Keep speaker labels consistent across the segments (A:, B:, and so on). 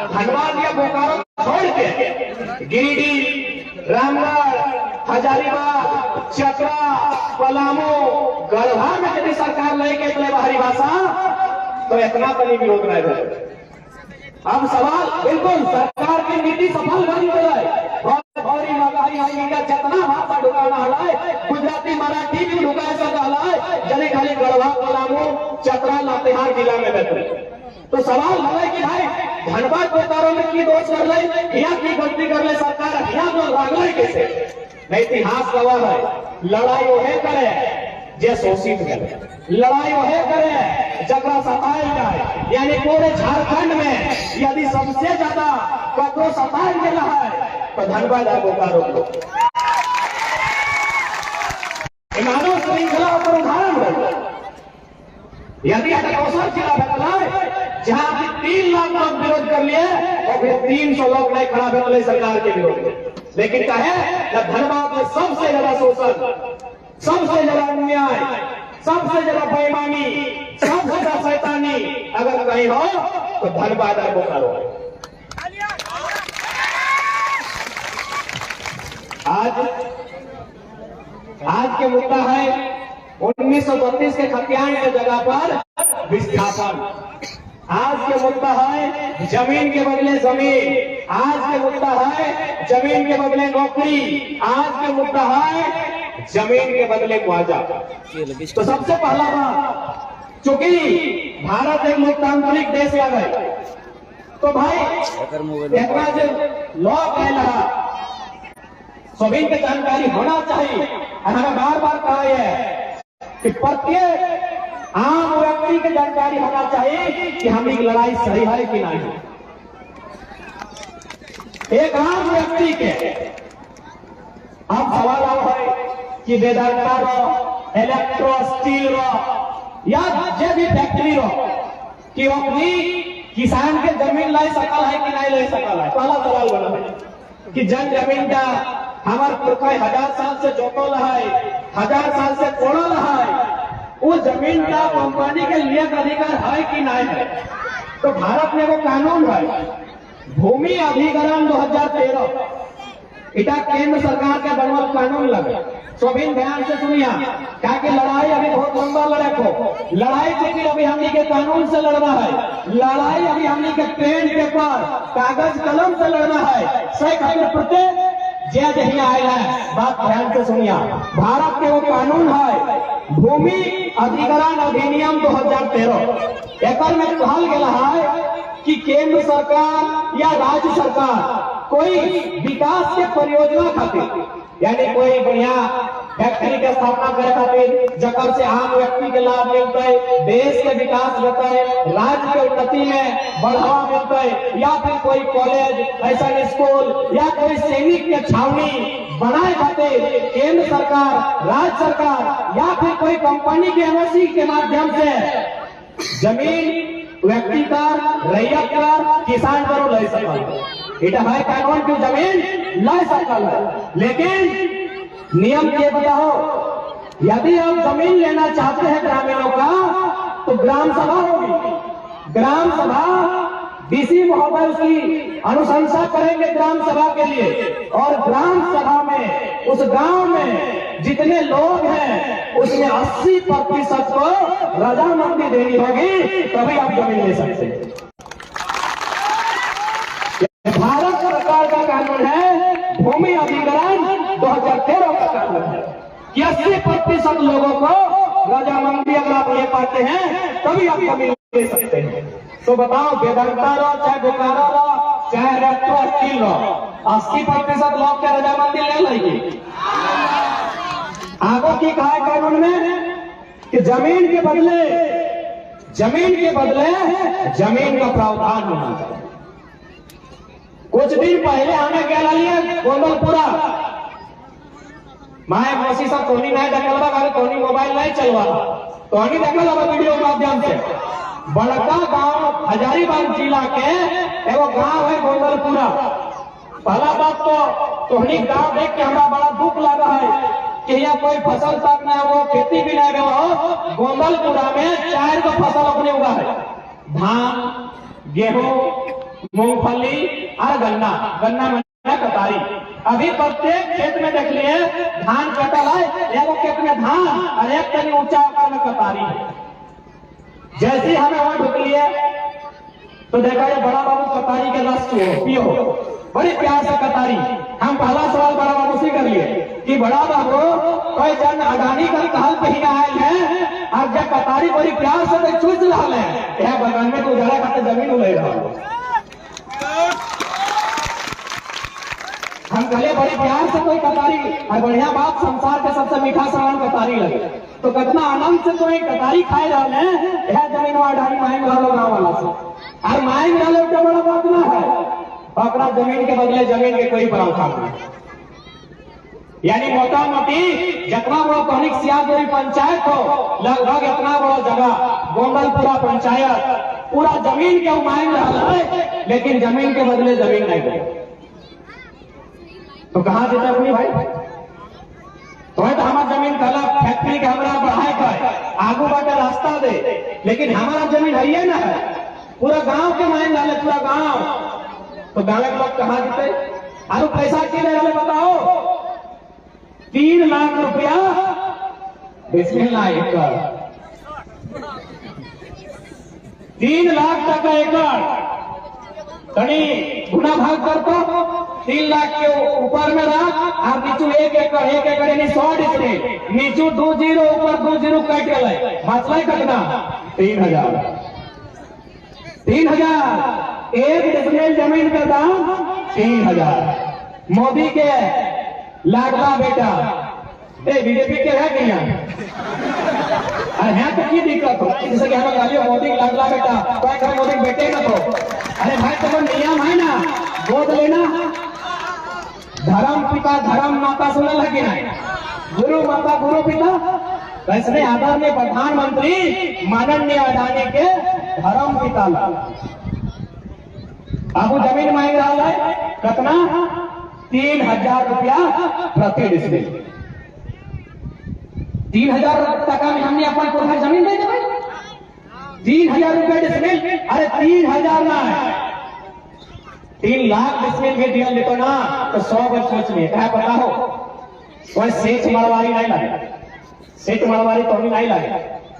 A: धनबाद या बोकारो छोड़ के गिरिडीह, रामगढ़, हजारीबाग, चतरा, पलामू, गढ़वा में यदि सरकार लेके चले बाहरी भाषा तो इतना तनी विरोध नहीं है। अब सवाल बिल्कुल सरकार की नीति सफल बनी है और महंगाई जितना भाषा ढुकाना है गुजराती मराठी भी ढुका है जने खाली गढ़वा, पलामू, चतरा, लातेहार जिला में बेहतर। तो सवाल है कि भाई धनबाद बोकारो में की दोष कर ले या की गलती कर ले सरकार या तो लागले कैसे नहीं। इतिहास गवाह है लड़ाई वह करे जे शोषित करे, लड़ाई वह करे जगह सताया जाए। यानी पूरे झारखंड में यदि सबसे ज्यादा कको सताया गेला है तो धनबाद और बोकारो को मानव श्रृंखला पर उदाहरण है। यदि अगर जिला बदलाए जहां 3 लाख लोग विरोध कर लिए और फिर 300 लोग नहीं खड़ा बदले सरकार के विरोध में, लेकिन कहे धनबाद में सबसे ज्यादा शोषण, सबसे ज्यादा अन्याय, सबसे ज्यादा बेईमानी, सबसे ज्यादा शैतानी अगर कहीं हो तो धनबाद और बोकारो है। आज के मुद्दा है 1932 के खतियान के जगह पर विस्थापन। आज के मुद्दा है जमीन के बदले जमीन, आज के मुद्दा है जमीन के बदले नौकरी, आज के मुद्दा है जमीन के बदले मुआवजा। तो सबसे पहला बात, चूंकि भारत एक लोकतांत्रिक देश लग है तो भाई इतना जो लॉ कहला सभी की जानकारी होना चाहिए। हमें बार बार कहा है कि प्रत्येक आम व्यक्ति की जानकारी होना चाहिए कि हमारी लड़ाई सही है कि नहीं। एक आम व्यक्ति के अब सवाल है कि वेदांता रो, इलेक्ट्रो स्टील रो या जो भी फैक्ट्री रो कि वो अपनी किसान के जमीन ला सकल है कि नहीं ले सकल है। पहला सवाल बना है कि जमीन का हमारे पुरखा 1000 साल से जोतल है, 1000 साल से कोड़ल है, वो जमीन का कंपनी के लिए अधिकार है कि नहीं है। तो भारत में वो कानून है भूमि अधिग्रहण 2013, इटा केंद्र सरकार का बनवल कानून लगे। सभी ध्यान से सुनिया क्या कि लड़ाई अभी बहुत लंबा लड़े को लड़ाई चूंकि अभी हमने के कानून से लड़ना है, लड़ाई अभी हमने के पेन पेपर कागज कलम से लड़ना है। सही खातिर प्रत्येक जे जही आया है बात ध्यान से सुनिया। भारत के वो कानून है भूमि अधिग्रहण अधिनियम 2013। एक में कहल गया है कि केंद्र सरकार या राज्य सरकार कोई विकास के परियोजना खातिर यानी कोई बढ़िया फैक्ट्री के स्थापना करे खातिर जकर से आम व्यक्ति के लाभ मिलता है, देश के विकास होता है, राज्य के उन्नति में बढ़ावा मिलता है, या फिर कोई कॉलेज, ऐसा स्कूल या कोई सैनिक के छावनी बनाए खातिर केंद्र सरकार, राज्य सरकार या फिर कोई कंपनी के एनओसी के माध्यम से जमीन व्यक्ति का, रैयत का, किसान करो ले सकता इटा है कानून की जमीन ला सकता है। लेकिन नियम ये बताओ, यदि आप जमीन लेना चाहते हैं ग्रामीणों का तो ग्राम सभा होगी। ग्राम सभा डीसी महोदय उसकी अनुशंसा करेंगे ग्राम सभा के लिए, और ग्राम सभा में उस गांव में जितने लोग हैं उसमें 80% को रजामंदी देनी होगी, तभी आप जमीन ले सकते हैं। भारत सरकार का कानून है भूमि अधिग्रहण 2013 का कानून है कि 80% लोगों को रजामंदी अगर आप ले पाते हैं तभी आप जमीन ले सकते हैं। तो बताओ वेदांता रो चाहे बोकारो रो चाहे इलेक्ट्रो स्टील रो 80% लोग क्या रजामंदी ले लेंगे। आगो की कहा है कानून में कि जमीन के बदले जमीन का प्रावधान होना चाहिए। कुछ दिन पहले हमें क्या लिया गोंदलपुरा माए मौसी साहब टोनी नहीं देखलवा अगर टोनी मोबाइल नहीं चलवा टोनी देखल वीडियो माध्यम से बड़का गांव हजारीबाग जिला के एगो गांव है गोंदलपुरा। पहला बात तो टोनी गांव देख के हमारा बड़ा दुख लगा है कि यहाँ कोई फसल तक न हो, खेती भी नहीं हो। गोंदलपुरा में 4 फसल अपने उगा है, धान, गेहूं, मूंगफली और गन्ना, गन्ना में कतारी। अभी प्रत्येक खेत में देख लिए धान कटल है, एगो खेत में धान और एक तनी ऊंचा ऊपर में कतारी है। जैसे हमें वहां ढुकलिए तो देखा ये बड़ा बाबू कतारी के रस पियो, बड़ी प्यार से कतारी। हम पहला सवाल बड़ा बाबू से कर लिए कि बड़ा बाबू कोई जन अडानी का कहल पहिना आयल है और जब कतारी बड़ी प्यार से तो चूस रहा है, यह बगान में तो जरा खाते जमीन ले रहा है। हम कहे बड़ी प्यार से कोई कतारी और बढ़िया बात, संसार के सबसे मीठा सामान कतारी लगे तो कितना आनंद से कोई कतारी खाए रहा है। यह जमीन अडानी मांग रहा गाँव वाला से और मांग रहा तो बड़ा बात ना है, अपना जमीन के बदले जमीन के कोई प्रावधान नहीं। यानी मोटा मोटी जितना बड़ा तहनीक सियाजोरी पंचायत हो, लगभग इतना बड़ा जगह गोंडलपुरा पंचायत पूरा जमीन के मांग रहा है, लेकिन जमीन के बदले जमीन नहीं दे तो कहां देते अपनी भाई। तो हमारा जमीन कल फैक्ट्री के हमारा बढ़ाए कर आगू बाटे रास्ता दे, लेकिन हमारा जमीन है ना है, पूरा गांव के मांग डाले, पूरा गांव। तो गांव के लोग कहां देते और पैसा के ले बताओ। 3 लाख रुपया बिस्मिल्लाह एकड़, 3 लाख टका एकड़ कहीं गुना भाग कर तो 3 लाख के ऊपर में रख और नीचू 1 एकड़, 1 एकड़ यानी 100 डिस्ट्रिक्ट, नीचू 2 जीरो ऊपर 2 जीरो कट गए, बचल कितना 3000। 3000 एक डिस्ट्रिक्ट जमीन का दाम 3000। मोदी के लाडला बेटा बीजेपी के है क्या? अरे है तो की दिक्कत हो, जैसे कि हमें गालियो मोदी लाडला बेटा, कोई मोदी बेटे ना तो अरे भाई तो नियम है ना, गोद लेना। धर्म पिता धर्म माता सुनने लगे ना, गुरु माता गुरु पिता। वैसे आदरणीय प्रधानमंत्री माननीय अडानी के धर्म पिता आपको जमीन मांग रहा है कितना 3000 रुपया प्रति डिस्ट्रिक्ट। 3000 टका में हमने अपन पूरा जमीन दे देवे। 3000 रुपया डिस्ट्रिक्ट, अरे 3000 ना 3 लाख डिस्ट्रिक्ट में दिया लेतो ना तो 100 बार सोच में क्या पता हो। कोई सेठ मरवारी नहीं लगे, सेठ मरवारी तो नहीं लगे,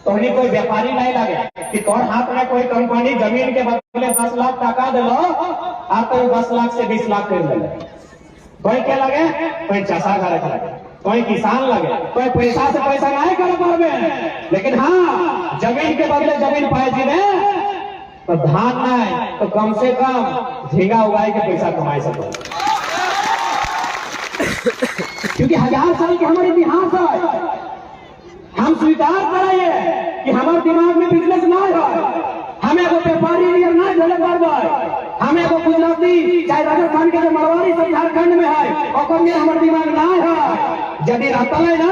A: तो कोई व्यापारी नहीं लगे कि तोर हाथ में कोई कंपनी जमीन के बदले 10 लाख टका दिलो आप तो 10 लाख से 20 लाख कर ले। कोई क्या लगे, कोई चसा घर लगे, कोई किसान लगे, कोई पैसा से पैसा नहीं कर पावे, लेकिन हाँ जमीन के बदले जमीन पाए जी ने तो धान नहीं तो कम से कम झींगा उगाए के पैसा कमाए सको। क्योंकि 1000 साल के हमारे इतिहास है, हम स्वीकार कराइए कि हमारे दिमाग में बिजनेस ना है, हमें वो व्यापारी ना झेले पार, हमें वो गुजराती चाहे राजस्थान के जो मरवाड़ी सब झारखंड में है और में हमारे दिमाग ना है। यदि रहता है ना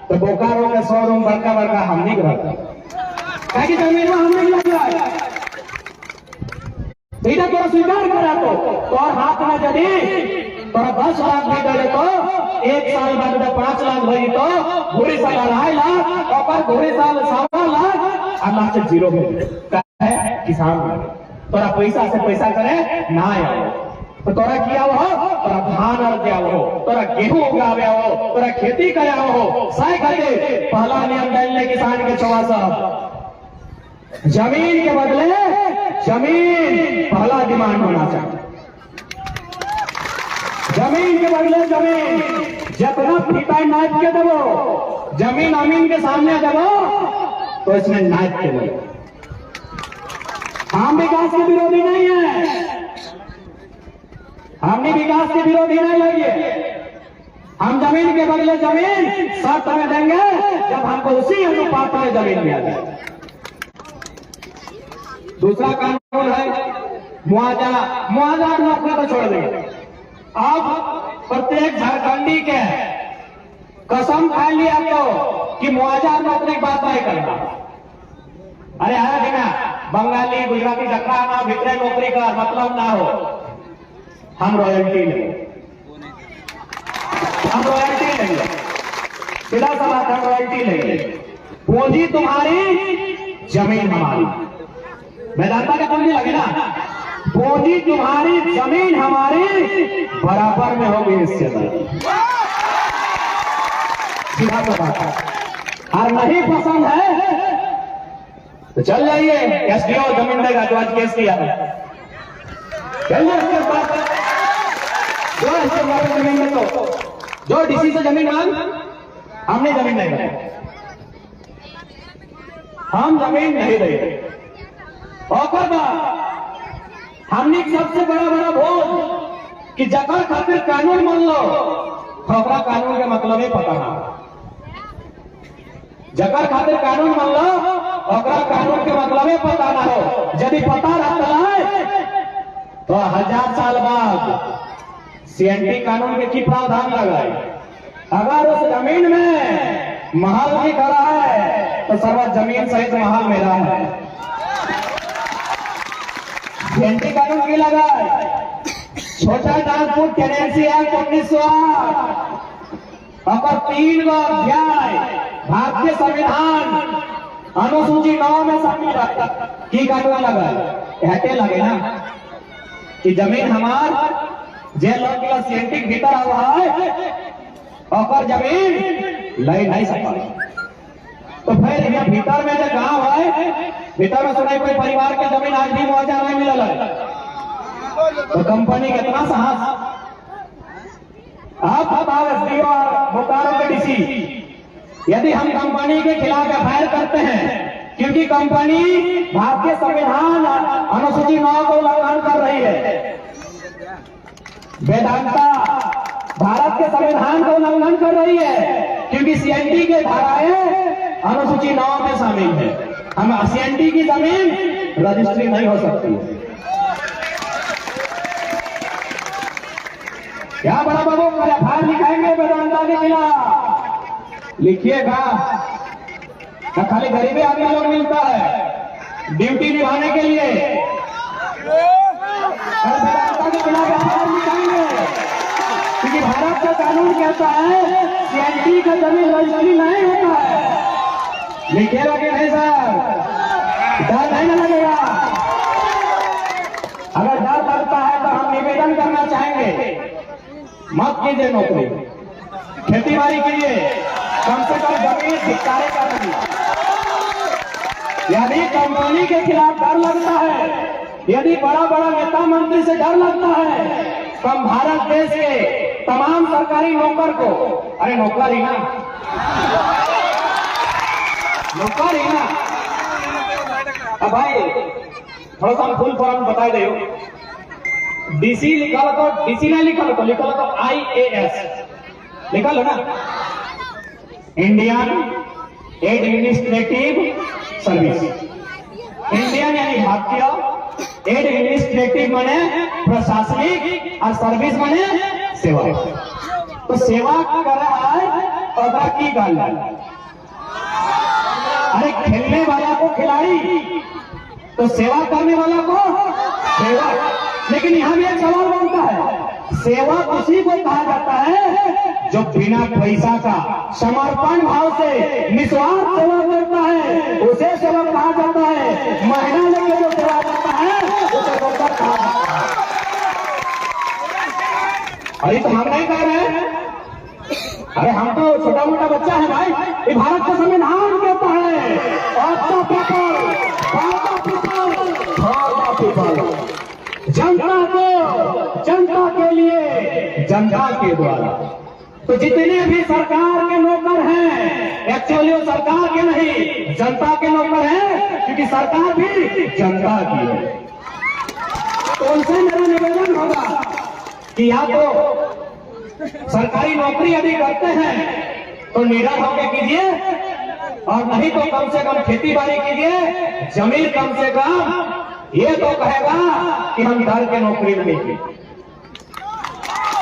A: तो बोकारो के शोरूम बड़का बड़का हम नहीं रहता ताकि जमीन में हम नहीं लग रहा है। तो थोड़ा स्वीकार करा तो और हाथ में यदि तोरा 10 लाख भी दे तो 1 साल बाद 5 लाख भरी तो घोड़ी साल 2.5 लाख और घोड़ी साल 1.25 लाख और लास्ट 0 है किसान। तोरा पैसा से पैसा करे ना आओ तो तोरा किया हो, तोरा धान अर्जिया हो, तोरा गेहूं उगावे हो, तोरा खेती करे हो, साय खाते पहला नियम डालने किसान के 64 जमीन के बदले जमीन पहला डिमांड होना चाहिए। जमीन के बदले जमीन जितना फीता नाप के दबो, जमीन अमीन के सामने दबो तो इसमें नाप के दबो। हम विकास के विरोधी नहीं है, हमने विकास के विरोधी नहीं लगे। हम जमीन के बदले जमीन शर्त में देंगे जब हमको उसी अनुपात में जमीन मिल जाए। दूसरा कानून है मुआवजा, मुआवजा नौकरी तो छोड़ देंगे। अब प्रत्येक झारखंडी के कसम खा लिया तो कि मुआवजा नौकरी की बात नहीं करना। अरे है देखा बंगाली गुजराती जखा ना भितरे नौकरी का मतलब ना हो, हम रॉयल्टी लेंगे, हम रॉयल्टी लेंगे, सीधा सा बात हम रॉयल्टी लेंगे। पूंजी तुम्हारी जमीन हमारी, मैदानता का पूंजी लगे ना। पूंजी तुम्हारी, जमीन हमारी, बराबर में होगी हिस्सेदारी। सीधा तो बात है। और नहीं पसंद है तो चल जाइए, एसडीओ जमीन देगा जो आज केस किया है, चलिए उसके बाद जो इसके जमीन में तो जो डीसी से जमीन मांग, हमने जमीन नहीं बनाई, हम जमीन नहीं देंगे। और हमने सबसे बड़ा भोज कि जकर खातिर कानून मान लो, खबरा कानून के मतलब ही पता ना, जकर खातिर कानून मान लो, ओकरा कानून के मतलब ही पता ना हो। यदि पता रहता है तो 1000 साल बाद सीएनटी कानून के की प्रावधान लगाए। अगर उस जमीन में महल भी खड़ा है तो सर्व जमीन सहित महल मेरा है। सीएनटी कानून की लगाए, छोटा नागपुर टेनेंसी एक्ट 1908 और 3 अध्याय भारतीय संविधान अनुसूची 9 में शामिल रहता की कानून लगाए। हटे लगे ना कि जमीन हमार जे लोग सीएनटी भीतर हुआ है और जमीन ले नहीं सकता। तो फिर यहाँ भीतर में जो गांव है, भीतर में सुनाई कोई परिवार के जमीन आज भी मुआवजा नहीं मिला है, तो कंपनी कितना साहस। अब एसडीओ और बोकारो के डीसी यदि हम कंपनी के खिलाफ एफआईआर करते हैं क्योंकि कंपनी भारतीय संविधान अनुसूची 9 को उल्लंघन कर रही है, वेदांता भारत के संविधान को उल्लंघन कर रही है क्योंकि सीएनटी के धाराएं अनुसूची 9 में शामिल है, हम सीएनटी की जमीन रजिस्ट्री नहीं हो सकती है। क्या बड़ा बाबू एफआईआर लिखाएंगे वेदांता के खिलाफ? लिखिएगा। खाली गरीबी आदमी लोग मिलता है ड्यूटी निभाने के लिए, वेदांता के खिलाफ एफआईआर लिखाएंगे क्योंकि भारत का कानून कहता है सीएनटी का जमीन रजिस्ट्री नहीं होता है। लिखिएगा कि नहीं सर? डर नहीं लगेगा? अगर डर लगता है तो हम निवेदन करना चाहेंगे, मत कीजिए नौकरी, खेती बाड़ी कीजिए, कम से कम जमीन धिक्कारे का नहीं। यदि कंपनी के खिलाफ डर लगता है, यदि बड़ा नेता मंत्री से डर लगता है, तो हम भारत देश के तमाम सरकारी नौकर को, अरे नौकर ही ना, नौकर ही ना। अब भाई थोड़ा सा फुल फॉर्म बताई दे, डीसी लिखा हो तो डीसी नहीं लिखा हो तो लिखा हो तो IAS लिखा लो ना, इंडियन एडमिनिस्ट्रेटिव सर्विस। इंडियन यानी भारतीय, एडमिनिस्ट्रेटिव माने प्रशासनिक और सर्विस माने सेवा। तो सेवा कर रहा है और की गाल, अरे खेलने वाला को खिलाड़ी तो सेवा करने वाला को सेवा। लेकिन यहाँ भी एक सवाल बनता है, सेवा उसी को कहा जाता है जो बिना पैसा का समर्पण भाव से निस्वार्थ सेवा करता है, उसे सेवा कहा जाता है। महीना लेके जो सेवा करता है उसे नौकर कहा जाता है। अरे तो हम नहीं कह रहे हैं, अरे हम तो छोटा मोटा बच्चा है भाई। ये भारत का संविधान कहता है जनता को, जनता के लिए, जनता के द्वारा। तो जितने भी सरकार के नौकर हैं एक्चुअली वो सरकार के नहीं जनता के नौकर हैं, क्योंकि सरकार भी जनता की है। तो उनसे मेरा निवेदन होगा कि या तो सरकारी नौकरी यदि करते हैं तो निडर होकर कीजिए, और नहीं तो कम से कम खेती बाड़ी कीजिए, जमीन कम से कम ये तो कहेगा कि हम घर के नौकरी नहीं की।